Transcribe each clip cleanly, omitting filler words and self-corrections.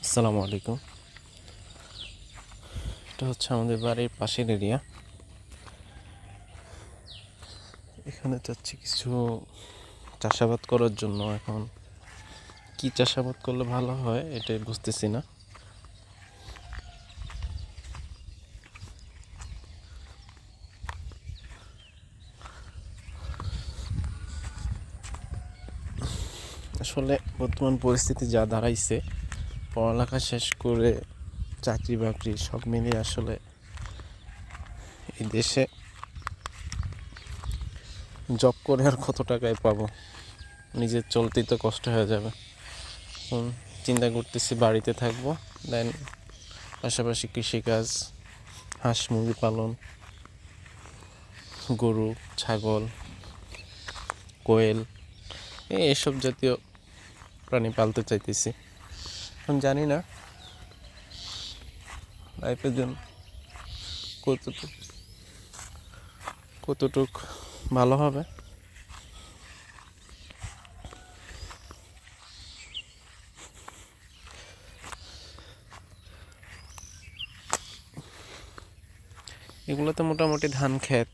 আসসালামু আলাইকুম। এটা হচ্ছে আমাদের বাড়ির পাশের এরিয়া। এখানে চাচ্ছি কিছু চাষাবাদ করার জন্য। এখন কি চাষাবাদ করলে ভালো হয় এটাই বুঝতেছি না। আসলে বর্তমান পরিস্থিতি যা দাঁড়াইছে, পড়ালেখা শেষ করে চাকরি বাকরি সব মিলিয়ে আসলে এই দেশে জব করে আর কত টাকায় পাবো, নিজের চলতেই তো কষ্ট হয়ে যাবে। এখন চিন্তা করতেছি বাড়িতে থাকবো, দেন পাশাপাশি কৃষিকাজ, হাঁস মুরগি পালন, গরু ছাগল কোয়েল এসব জাতীয় প্রাণী পালতে চাইতেছি। এখন জানি না লাইফের জন্য কতটুক ভালো হবে। এগুলোতে মোটামুটি ধান ক্ষেত,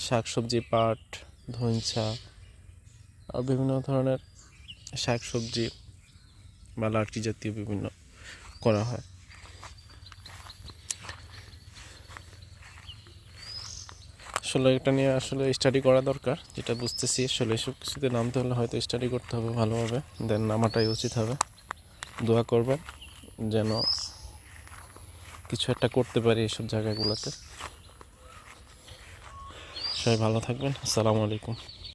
শাকসবজি, পাট, ধইঞ্চা আর বিভিন্ন ধরনের শাকসবজি বা লার্চি জাতীয় বিভিন্ন করা হয়। আসলে এটা নিয়ে আসলে স্টাডি করা দরকার, যেটা বুঝতেছি। আসলে এসব কিছুতে নামতে হলে হয়তো স্টাডি করতে হবে ভালোভাবে, দেন নামাটাই উচিত হবে। দোয়া করবেন যেন কিছু একটা করতে পারি এইসব জায়গাগুলোতে। সবাই ভালো থাকবেন। আসসালামু আলাইকুম।